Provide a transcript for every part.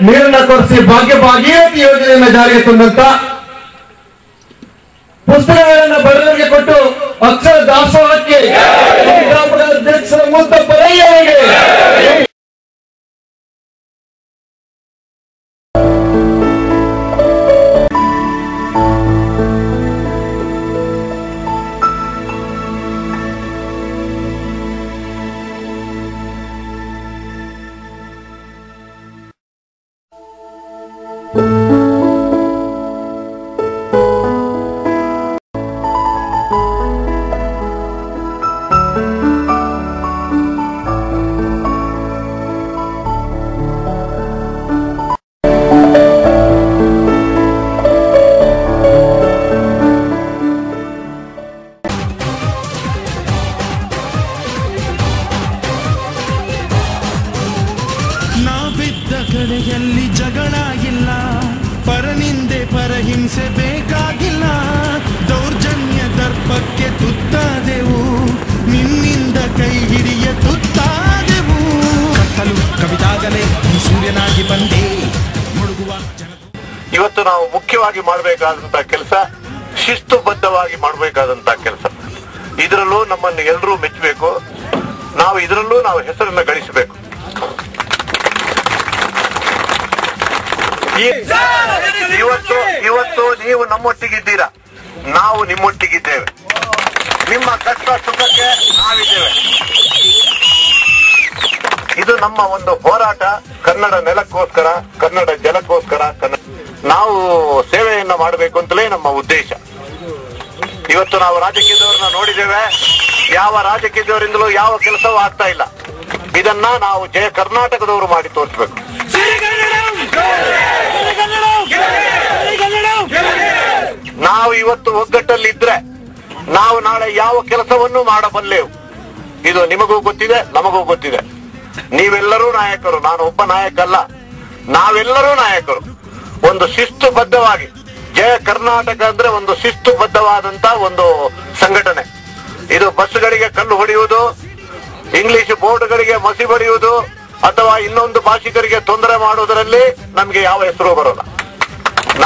ನೀರನ್ನ ಕೊಡಿಸಿ ಭಾಗ್ಯಭಾಗೀರಥಿ ಯೋಜನೆಯನ್ನ ಜಾರಿಗೆ ತಂದಂತ, ಪುಸ್ತಕಗಳನ್ನು ಬಡವರಿಗೆ ಕೊಟ್ಟು ಅಕ್ಷರ ದಾಸೋಹಕ್ಕೆ ಗ್ರಾಮದ ಅಧ್ಯಕ್ಷರ ಮುತ್ತಪ್ಪರಯ್ಯನಿಗೆ, ಕಡೆಯಲ್ಲಿ ಜಗಳ ಇಲ್ಲ, ಪರನಿಂದೆ ಪರಹಿಂಸೆ ಬೇಕಾಗಿಲ್ಲ. ದೌರ್ಜನ್ಯ ದರ್ಪಕ್ಕೆ ತುತ್ತಾದೆವು, ನಿನ್ನಿಂದ ಕೈ ಹಿಡಿಯ ತುತ್ತಾದೆವು. ಕತ್ತಲು ಕವಿದಾಗಲೇ ಸೂರ್ಯನಾಗಿ ಬಂದೆ ಮುಳುಗುವ. ಇವತ್ತು ನಾವು ಮುಖ್ಯವಾಗಿ ಮಾಡಬೇಕಾದಂತ ಕೆಲಸ, ಶಿಸ್ತುಬದ್ಧವಾಗಿ ಮಾಡಬೇಕಾದಂತ ಕೆಲಸ. ಇದರಲ್ಲೂ ನಮ್ಮನ್ನು ಎಲ್ಲರೂ ಮೆಚ್ಚಬೇಕು, ಇದರಲ್ಲೂ ನಾವು ಹೆಸರನ್ನ ಗಳಿಸಬೇಕು. ಇವತ್ತು ನೀವು ನಮ್ಮೊಟ್ಟಿಗಿದ್ದೀರಾ, ನಾವು ನಿಮ್ಮೊಟ್ಟಿಗಿದ್ದೇವೆ. ನಿಮ್ಮ ಕಷ್ಟ ಸುಖಕ್ಕೆ ನಾವಿದ್ದೇವೆ. ಇದು ನಮ್ಮ ಒಂದು ಹೋರಾಟ. ಕನ್ನಡ ನೆಲಕ್ಕೋಸ್ಕರ, ಕನ್ನಡ ಜಲಕ್ಕೋಸ್ಕರ ನಾವು ಸೇವೆಯನ್ನ ಮಾಡಬೇಕು ಅಂತಲೇ ನಮ್ಮ ಉದ್ದೇಶ. ಇವತ್ತು ನಾವು ರಾಜಕೀಯದವ್ರನ್ನ ನೋಡಿದ್ದೇವೆ, ಯಾವ ರಾಜಕೀಯದವರಿಂದಲೂ ಯಾವ ಕೆಲಸವೂ ಆಗ್ತಾ ಇಲ್ಲ. ಇದನ್ನ ನಾವು ಜಯ ಕರ್ನಾಟಕದವರು ಮಾಡಿ ತೋರಿಸಬೇಕು. ನಾವು ಇವತ್ತು ಒಗ್ಗಟ್ಟಲ್ಲಿದ್ರೆ ನಾವು ನಾಳೆ ಯಾವ ಕೆಲಸವನ್ನು ಮಾಡಬಲ್ಲೆವು. ಇದು ನಿಮಗೂ ಗೊತ್ತಿದೆ, ನಮಗೂ ಗೊತ್ತಿದೆ. ನೀವೆಲ್ಲರೂ ನಾಯಕರು, ನಾನು ಒಬ್ಬ ನಾಯಕ ಅಲ್ಲ, ನಾವೆಲ್ಲರೂ ನಾಯಕರು. ಒಂದು ಶಿಸ್ತುಬದ್ಧವಾಗಿ, ಜಯ ಕರ್ನಾಟಕ ಅಂದ್ರೆ ಒಂದು ಶಿಸ್ತುಬದ್ಧವಾದಂತ ಒಂದು ಸಂಘಟನೆ. ಇದು ಬಸ್ಗಳಿಗೆ ಕಲ್ಲು ಹೊಡೆಯುವುದು, ಇಂಗ್ಲಿಷ್ ಬೋರ್ಡ್ಗಳಿಗೆ ಮಸಿ ಬಡಿಯುವುದು ಅಥವಾ ಇನ್ನೊಂದು ಭಾಷಿಕರಿಗೆ ತೊಂದರೆ ಮಾಡುವುದರಲ್ಲಿ ನಮ್ಗೆ ಯಾವ ಹೆಸರು ಬರೋಲ್ಲ.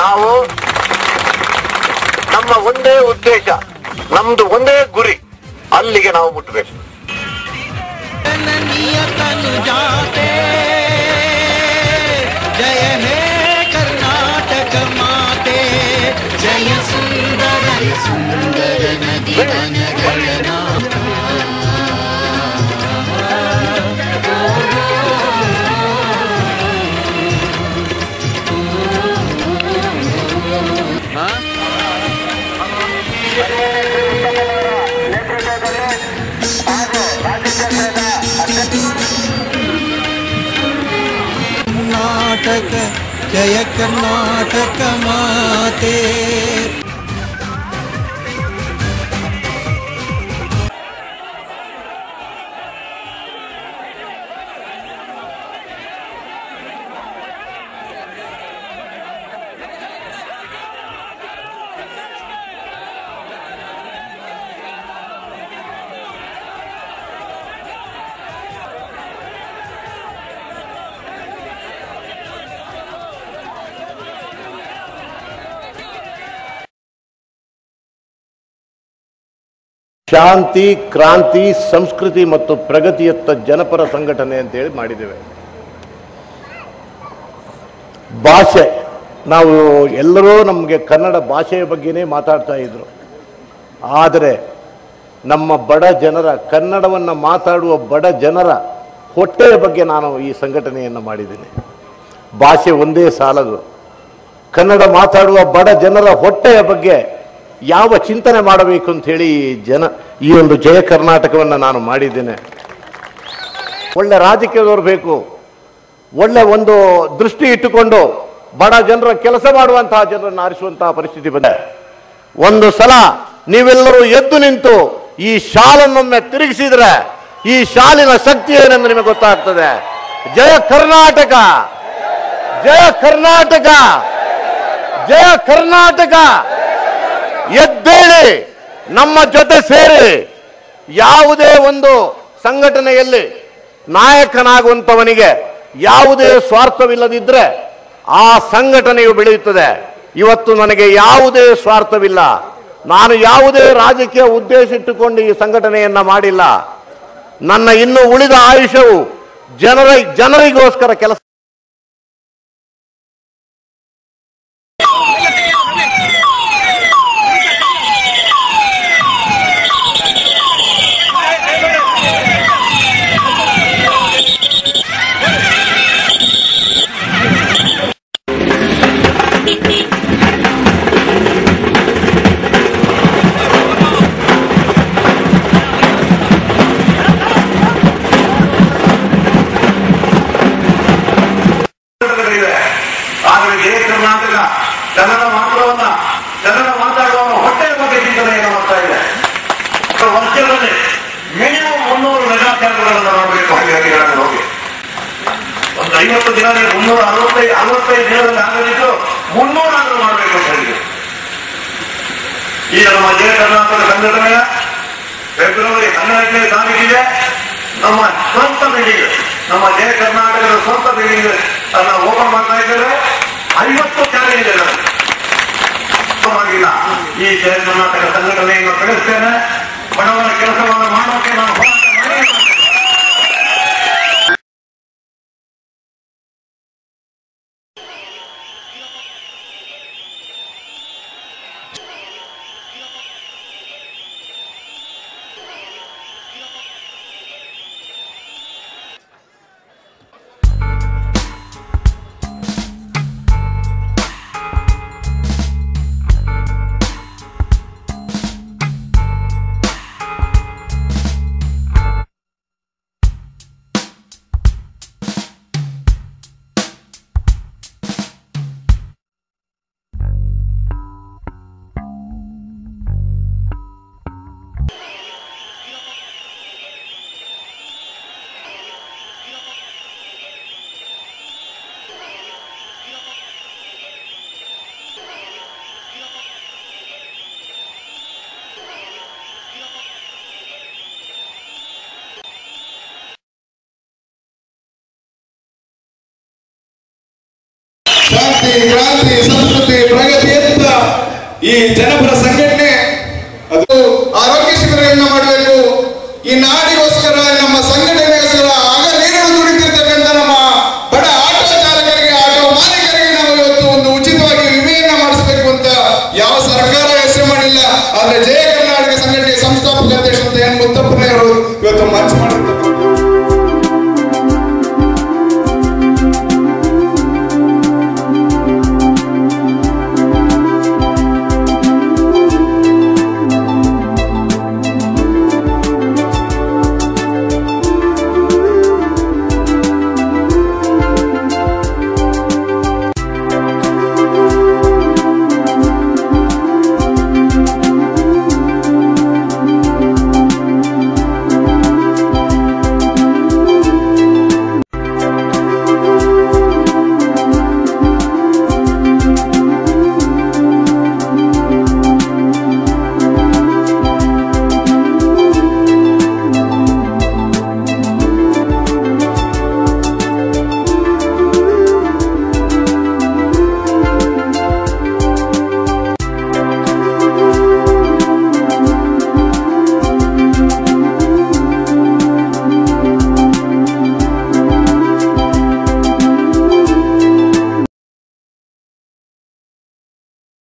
ನಾವು ನಮ್ಮ ಒಂದೇ ಉದ್ದೇಶ, ನಮ್ದು ಒಂದೇ ಗುರಿ, ಅಲ್ಲಿಗೆ ನಾವು ಮುಟ್ಟಬೇಕು. ಜಯ ಹೇ ಕರ್ನಾಟಕ ಮಾತೆ, ಜಯ ಸುಂದರ ಸುಂದರ ನದಿ ಕರ್ನಾಟಕ, ಜಯ ಕರ್ನಾಟಕ ಮಾತೆ. ಶಾಂತಿ, ಕ್ರಾಂತಿ, ಸಂಸ್ಕೃತಿ ಮತ್ತು ಪ್ರಗತಿಯತ್ತ ಜನಪರ ಸಂಘಟನೆ ಅಂತೇಳಿ ಮಾಡಿದ್ದೇವೆ. ಭಾಷೆ, ನಾವು ಎಲ್ಲರೂ ನಮಗೆ ಕನ್ನಡ ಭಾಷೆಯ ಬಗ್ಗೆನೇ ಮಾತಾಡ್ತಾ ಇದ್ರು. ಆದರೆ ನಮ್ಮ ಬಡ ಜನರ, ಕನ್ನಡವನ್ನು ಮಾತಾಡುವ ಬಡ ಜನರ ಹೊಟ್ಟೆಯ ಬಗ್ಗೆ ನಾನು ಈ ಸಂಘಟನೆಯನ್ನು ಮಾಡಿದ್ದೀನಿ. ಭಾಷೆ ಒಂದೇ ಸಾಲದು. ಕನ್ನಡ ಮಾತಾಡುವ ಬಡ ಜನರ ಹೊಟ್ಟೆಯ ಬಗ್ಗೆ ಯಾವ ಚಿಂತನೆ ಮಾಡಬೇಕು ಅಂತ ಹೇಳಿ ಈ ಒಂದು ಜಯ ಕರ್ನಾಟಕವನ್ನು ನಾನು ಮಾಡಿದ್ದೇನೆ. ಒಳ್ಳೆ ರಾಜಕೀಯದವರು ಬೇಕು, ಒಳ್ಳೆ ಒಂದು ದೃಷ್ಟಿ ಇಟ್ಟುಕೊಂಡು ಬಡ ಜನರ ಕೆಲಸ ಮಾಡುವಂತಹ ಜನರನ್ನು ಆರಿಸುವಂತಹ ಪರಿಸ್ಥಿತಿ ಬಂದಿದೆ. ಒಂದು ಸಲ ನೀವೆಲ್ಲರೂ ಎದ್ದು ನಿಂತು ಈ ಶಾಲನ್ನೊಮ್ಮೆ ತಿರುಗಿಸಿದ್ರೆ ಈ ಶಾಲಿನ ಶಕ್ತಿ ಏನೆಂದು ನಿಮಗೆ ಗೊತ್ತಾಗ್ತದೆ. ಜಯ ಕರ್ನಾಟಕ, ಜಯ ಕರ್ನಾಟಕ, ಜಯ ಕರ್ನಾಟಕ. ಎದ್ದೇಳಿ, ನಮ್ಮ ಜೊತೆ ಸೇರಿ. ಯಾವುದೇ ಒಂದು ಸಂಘಟನೆಯಲ್ಲಿ ನಾಯಕನಾಗುವಂಥವನಿಗೆ ಯಾವುದೇ ಸ್ವಾರ್ಥವಿಲ್ಲದಿದ್ದರೆ ಆ ಸಂಘಟನೆಯು ಬೆಳೆಯುತ್ತದೆ. ಇವತ್ತು ನನಗೆ ಯಾವುದೇ ಸ್ವಾರ್ಥವಿಲ್ಲ. ನಾನು ಯಾವುದೇ ರಾಜಕೀಯ ಉದ್ದೇಶ ಇಟ್ಟುಕೊಂಡು ಈ ಸಂಘಟನೆಯನ್ನ ಮಾಡಿಲ್ಲ. ನನ್ನ ಇನ್ನು ಉಳಿದ ಆಯುಷ್ಯವು ಜನರಿಗೋಸ್ಕರ ಕೆಲಸ. ಜನರ ಮಾತಾಡುವ ಹೊಟ್ಟೆಯ ಬಗ್ಗೆ ಚಿಂತನೆಯನ್ನು ಮಾಡ್ತಾ ಇದೆ. ವರ್ಷದಲ್ಲಿ ಮಿನಿಮಮ್ 300 ಮೆಗಾ ಕ್ಯಾಂಪ್ಗಳನ್ನು ಮಾಡಬೇಕು. ಹಾಗಾಗಿ ಹೋಗಿ ಒಂದು 50 ದಿನ 365 ದಿನದಲ್ಲಿ ಆಗದಿದ್ದು 300 ಆದರೂ ಮಾಡಬೇಕು ಅಂತ ಹೇಳಿ ಈ ನಮ್ಮ ಜಯ ಕರ್ನಾಟಕ ಸಂಘಟನೆಯ ಫೆಬ್ರವರಿ 12ನೇ ತಾರೀಕಿಗೆ ನಮ್ಮ ಸ್ವಂತ ಬಿಲ್ಡಿಂಗ್, ನಮ್ಮ ಜಯ ಕರ್ನಾಟಕದ ಸ್ವಂತ ಬಿಲ್ಡಿಂಗ್ ಅನ್ನ ಓಪನ್ ಮಾಡ್ತಾ ಇದ್ದೇವೆ. 50 ಚಾಲೆಂಜ್ ಇದೆ. ಈ ಜಯ ಕರ್ನಾಟಕ ಸಂಘಟನೆಯನ್ನು ಬೆಳೆಸ್ತೇನೆ. ಬಡವರ ಕೆಲಸವನ್ನು ಮಾಡೋಕೆ ನಾನು ಕ್ರಾಂತಿ ಸಂಸ್ಕೃತಿ ಪ್ರಗತಿಯತ್ತ ಈ ಜನಪರ ಸಂಘಟನೆ ಅದು ಆರೋಗ್ಯ ಶಿಬಿರಗಳನ್ನ ಮಾಡಬೇಕು. ಈ ನಾಡಿಗೋಸ್ಕರ ನಮ್ಮ ಸಂಘಟನೆಗೋಸ್ಕರ ಹಗಲಿರುಳು ದುಡಿತಿರ್ತಕ್ಕಂಥ ನಮ್ಮ ಬಡ ಆಟೋ ಚಾಲಕರಿಗೆ, ಆಟೋ ಮಾಲೀಕರಿಗೆ ನಾವು ಇವತ್ತು ಒಂದು ಉಚಿತವಾಗಿ ವಿಮೆಯನ್ನ ಮಾಡಿಸಬೇಕು ಅಂತ ಯಾವ ಸರ್ಕಾರ ಹೆಸರು ಮಾಡಿಲ್ಲ. ಆದ್ರೆ ಜಯ ಕರ್ನಾಟಕ ಸಂಘಟನೆಯ ಸಂಸ್ಥಾಪಕ ಅಧ್ಯಕ್ಷ ಅಂತ ಎನ್ ಮುತ್ತಪ್ಪನವರು ಇವತ್ತು ಮಂಚ್ ಮಾಡಿದ್ದಾರೆ.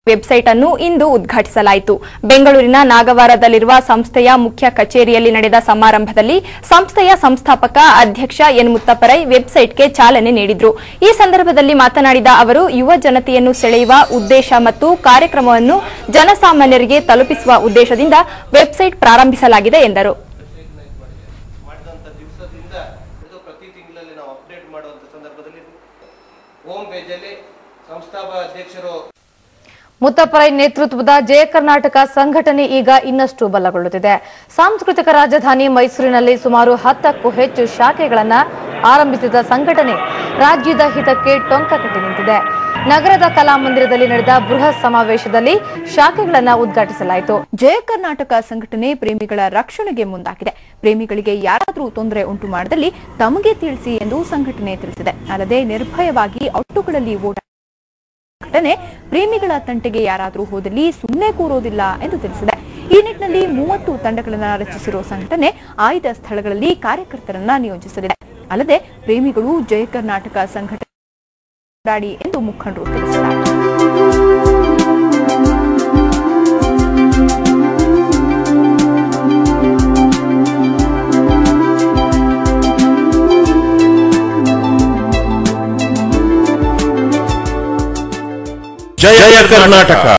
ವೆಬ್ಸೈಟ್ ಅನ್ನು ಇಂದು ಉದ್ಘಾಟಿಸಲಾಯಿತು. ಬೆಂಗಳೂರಿನ ನಾಗವಾರದಲ್ಲಿರುವ ಸಂಸ್ಥೆಯ ಮುಖ್ಯ ಕಚೇರಿಯಲ್ಲಿ ನಡೆದ ಸಮಾರಂಭದಲ್ಲಿ ಸಂಸ್ಥೆಯ ಸಂಸ್ಥಾಪಕ ಅಧ್ಯಕ್ಷ ಎನ್ ಮುತ್ತಪ್ಪರೈ ವೆಬ್ಸೈಟ್ಗೆ ಚಾಲನೆ ನೀಡಿದರು. ಈ ಸಂದರ್ಭದಲ್ಲಿ ಮಾತನಾಡಿದ ಅವರು, ಯುವ ಜನತೆಯನ್ನು ಸೆಳೆಯುವ ಉದ್ದೇಶ ಮತ್ತು ಕಾರ್ಯಕ್ರಮವನ್ನು ಜನಸಾಮಾನ್ಯರಿಗೆ ತಲುಪಿಸುವ ಉದ್ದೇಶದಿಂದ ವೆಬ್ಸೈಟ್ ಪ್ರಾರಂಭಿಸಲಾಗಿದೆ ಎಂದರು. ಮುತ್ತಪ್ಪರೈ ನೇತೃತ್ವದ ಜಯ ಕರ್ನಾಟಕ ಸಂಘಟನೆ ಈಗ ಇನ್ನಷ್ಟು ಬಲಗೊಳ್ಳುತ್ತಿದೆ. ಸಾಂಸ್ಕೃತಿಕ ರಾಜಧಾನಿ ಮೈಸೂರಿನಲ್ಲಿ ಸುಮಾರು 10ಕ್ಕೂ ಹೆಚ್ಚು ಶಾಖೆಗಳನ್ನು ಆರಂಭಿಸಿದ ಸಂಘಟನೆ ರಾಜ್ಯದ ಹಿತಕ್ಕೆ ಟೊಂಕ ಕಟ್ಟಿ ನಿಂತಿದೆ. ನಗರದ ಕಲಾಮಂದಿರದಲ್ಲಿ ನಡೆದ ಬೃಹತ್ ಸಮಾವೇಶದಲ್ಲಿ ಶಾಖೆಗಳನ್ನು ಉದ್ಘಾಟಿಸಲಾಯಿತು. ಜಯ ಕರ್ನಾಟಕ ಸಂಘಟನೆ ಪ್ರೇಮಿಗಳ ರಕ್ಷಣೆಗೆ ಮುಂದಾಗಿದೆ. ಪ್ರೇಮಿಗಳಿಗೆ ಯಾರಾದರೂ ತೊಂದರೆ ಉಂಟು ಮಾಡಿದಲ್ಲಿ ತಮಗೆ ತಿಳಿಸಿ ಎಂದು ಸಂಘಟನೆ ತಿಳಿಸಿದೆ. ಅಲ್ಲದೆ ನಿರ್ಭಯವಾಗಿ ಆಟೋಗಳಲ್ಲಿ ಸಂಘಟನೆ ಪ್ರೇಮಿಗಳ ತಂಟೆಗೆ ಯಾರಾದರೂ ಹೋದಲ್ಲಿ ಸುಮ್ಮನೆ ಕೂರೋದಿಲ್ಲ ಎಂದು ತಿಳಿಸಿದೆ. ಈ ನಿಟ್ಟಿನಲ್ಲಿ 30 ತಂಡಗಳನ್ನು ರಚಿಸಿರುವ ಸಂಘಟನೆ ಆಯ್ದ ಸ್ಥಳಗಳಲ್ಲಿ ಕಾರ್ಯಕರ್ತರನ್ನ ನಿಯೋಜಿಸಲಿದೆ. ಅಲ್ಲದೆ ಪ್ರೇಮಿಗಳು ಜಯ ಕರ್ನಾಟಕ ಸಂಘಟನೆ ಎಂದು ಮುಖಂಡರು ತಿಳಿಸಿದ್ದಾರೆ. ಜಯ ಕರ್ನಾಟಕ.